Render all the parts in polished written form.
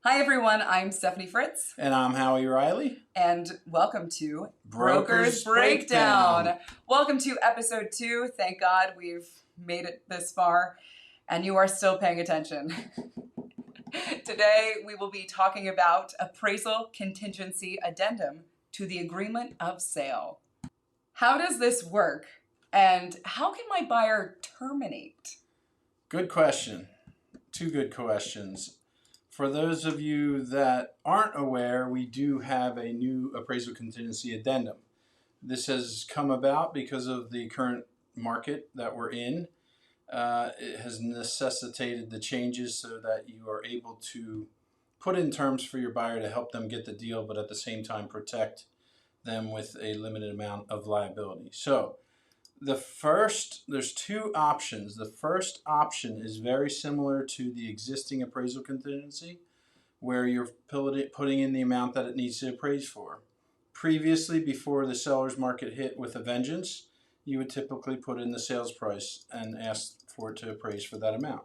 Hi everyone, I'm Stephanie Fritz. And I'm Howie Riley. And welcome to Broker's Breakdown. Welcome to episode 2. Thank God we've made it this far and you are still paying attention. Today we will be talking about appraisal contingency addendum to the agreement of sale. How does this work and how can my buyer terminate? Good question. Two good questions. For those of you that aren't aware, we do have a new appraisal contingency addendum. This has come about because of the current market that we're in. It has necessitated the changes so that you are able to put in terms for your buyer to help them get the deal, but at the same time protect them with a limited amount of liability. So there's two options. The first option is very similar to the existing appraisal contingency, where you're putting in the amount that it needs to appraise for. Previously, before the seller's market hit with a vengeance, you would typically put in the sales price and ask for it to appraise for that amount.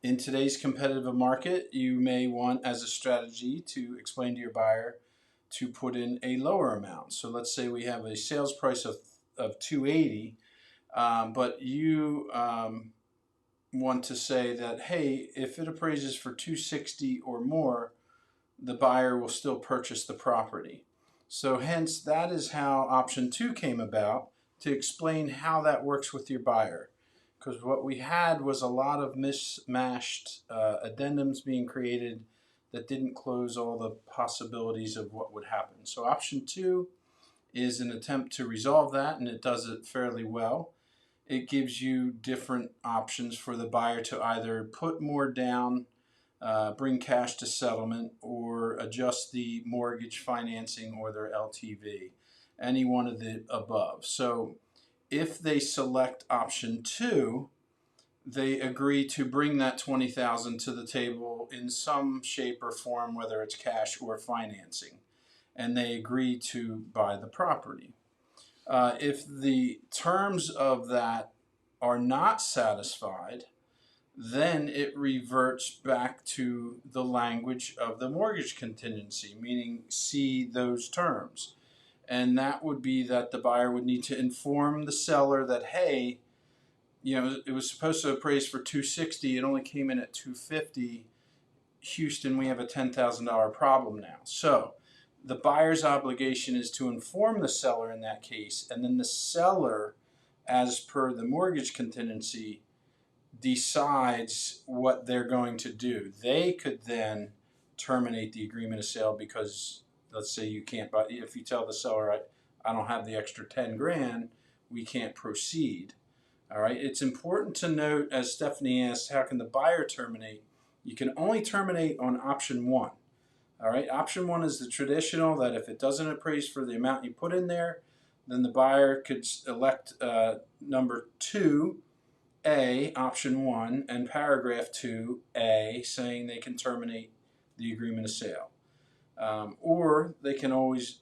In today's competitive market, you may want, as a strategy, to explain to your buyer to put in a lower amount. So let's say we have a sales price of $280, but you want to say that, hey, if it appraises for $260 or more, the buyer will still purchase the property. So hence, that is how option 2 came about, to explain how that works with your buyer. Because what we had was a lot of mismatched addendums being created that didn't close all the possibilities of what would happen. So option 2 is an attempt to resolve that, and it does it fairly well. It gives you different options for the buyer to either put more down, bring cash to settlement, or adjust the mortgage financing or their LTV, any one of the above. So if they select option 2, they agree to bring that $20,000 to the table in some shape or form, whether it's cash or financing, and they agree to buy the property. If the terms of that are not satisfied, then it reverts back to the language of the mortgage contingency, meaning see those terms. And that would be that the buyer would need to inform the seller that, hey, it was supposed to appraise for $260, it only came in at $250. Houston, we have a $10,000 problem now. So the buyer's obligation is to inform the seller in that case, and then the seller, as per the mortgage contingency, decides what they're going to do. They could then terminate the agreement of sale because, let's say you can't buy, if you tell the seller, I don't have the extra 10 grand, we can't proceed. All right, it's important to note, as Stephanie asked, how can the buyer terminate? You can only terminate on option 1. All right, option 1 is the traditional, that if it doesn't appraise for the amount you put in there, then the buyer could elect number 2A, option 1, and paragraph 2A, saying they can terminate the agreement of sale. Or they can always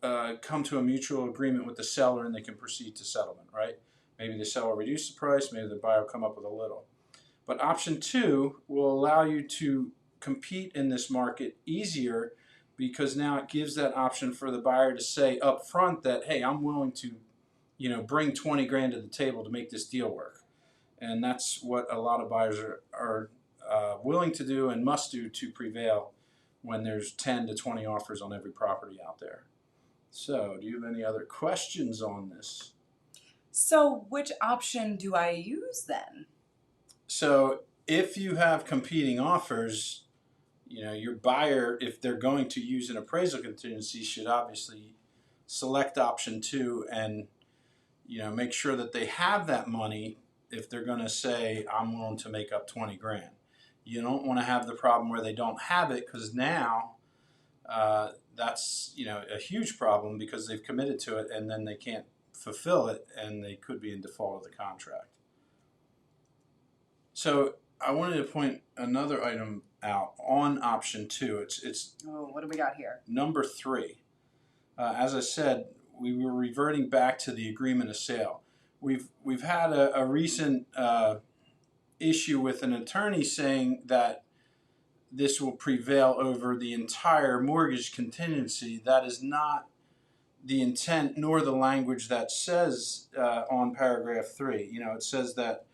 come to a mutual agreement with the seller and they can proceed to settlement, right? Maybe the seller reduce the price, maybe the buyer will come up with a little. But option 2 will allow you to compete in this market easier, because now it gives that option for the buyer to say up front that, hey, I'm willing to bring 20 grand to the table to make this deal work. And that's what a lot of buyers are willing to do and must do to prevail when there's 10 to 20 offers on every property out there. So do you have any other questions on this? So which option do I use then? So if you have competing offers, your buyer, if they're going to use an appraisal contingency, should obviously select option 2 and make sure that they have that money if they're going to say, I'm willing to make up 20 grand. You don't want to have the problem where they don't have it, because now that's a huge problem, because they've committed to it and then they can't fulfill it and they could be in default of the contract. So I wanted to point another item out on option 2. It's what do we got here? Number 3. As I said, we were reverting back to the agreement of sale. We've had a recent issue with an attorney saying that this will prevail over the entire mortgage contingency. That is not the intent nor the language that says on paragraph 3. You know, it says that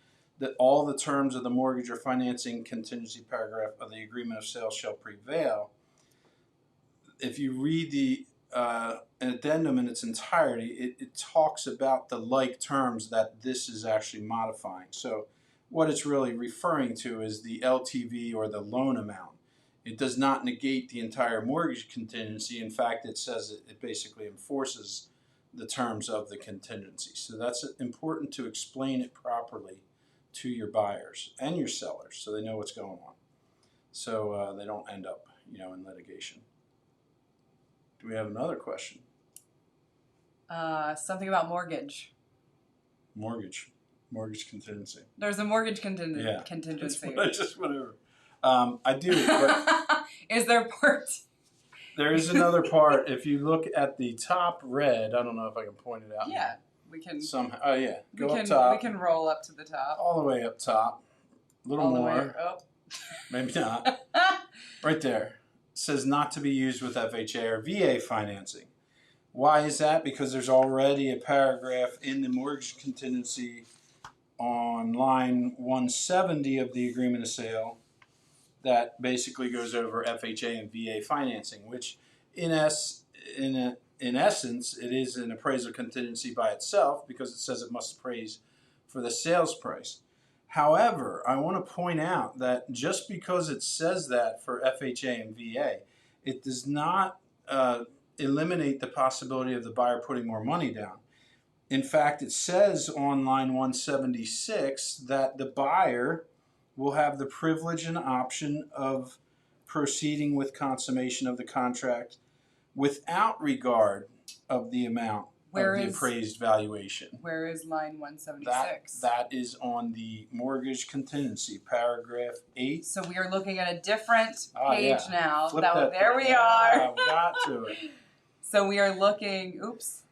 all the terms of the mortgage or financing contingency paragraph of the agreement of sale shall prevail. If you read the addendum in its entirety, it talks about the like terms that this is actually modifying. So what it's really referring to is the LTV or the loan amount. It does not negate the entire mortgage contingency. In fact, it says it basically enforces the terms of the contingency. So that's important to explain it properly to your buyers and your sellers so they know what's going on. So they don't end up, you know, in litigation. Do we have another question? Something about mortgage. Mortgage contingency. There's a mortgage contingency. Just whatever. I do. But is there part? There is another part. If you look at the top red, I don't know if I can point it out. Yeah, we can. Somehow. Oh yeah. Up top. We can roll up to the top. All the way up top. A little more. The way up. Maybe not. Right there. It says not to be used with FHA or VA financing. Why is that? Because there's already a paragraph in the mortgage contingency on line 170 of the agreement of sale that basically goes over FHA and VA financing, which in essence, it is an appraisal contingency by itself because it says it must appraise for the sales price. However, I want to point out that just because it says that for FHA and VA, it does not eliminate the possibility of the buyer putting more money down. In fact, it says on line 176 that the buyer will have the privilege and option of proceeding with consummation of the contract without regard of the amount of the appraised valuation. Where is line 176? That is on the mortgage contingency, paragraph 8. So we are looking at a different page now. There we are. We got to it. So we are looking, oops,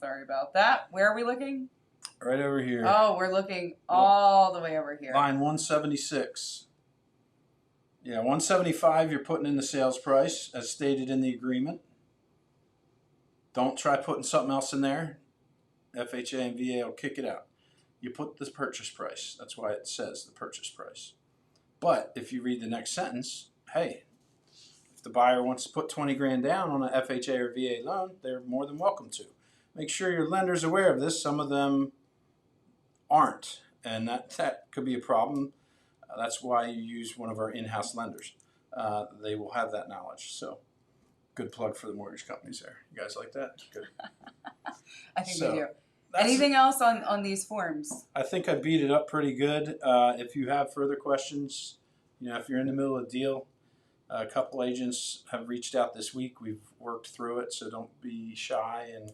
sorry about that. Where are we looking? Right over here. Oh, we're looking all the way over here. Line 176. Yeah, 175 you're putting in the sales price as stated in the agreement. Don't try putting something else in there. FHA and VA will kick it out. You put the purchase price. That's why it says the purchase price. But if you read the next sentence, hey, if the buyer wants to put 20 grand down on an FHA or VA loan, they're more than welcome to. Make sure your lender's aware of this. Some of them aren't, and that could be a problem. That's why you use one of our in-house lenders. They will have that knowledge. So good plug for the mortgage companies there. You guys like that? Good. I think we do. Anything else on these forms? I think I beat it up pretty good. If you have further questions, you know, if you're in the middle of a deal, a couple agents have reached out this week. We've worked through it, so don't be shy and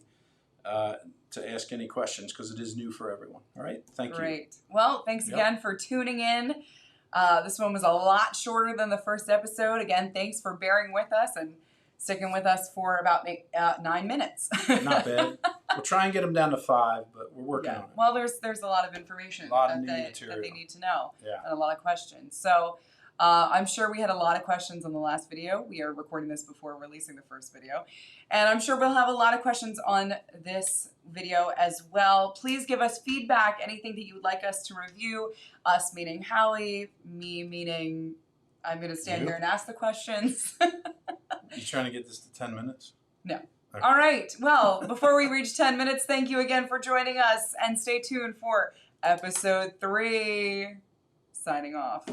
to ask any questions because it is new for everyone. All right? Thank you. Great. Well, thanks again for tuning in. This one was a lot shorter than the first episode. Again, thanks for bearing with us and sticking with us for about 9 minutes. Not bad. We'll try and get them down to 5, but we're working on it. Well, there's a lot of information that they need to know and a lot of questions. So I'm sure we had a lot of questions on the last video. We are recording this before releasing the first video. And I'm sure we'll have a lot of questions on this video as well. Please give us feedback, anything that you would like us to review. Us meaning Hallie, me meaning I'm going to stand here and ask the questions. You trying to get this to 10 minutes? No. Okay. All right. Well, before we reach 10 minutes, thank you again for joining us. And stay tuned for episode 3. Signing off.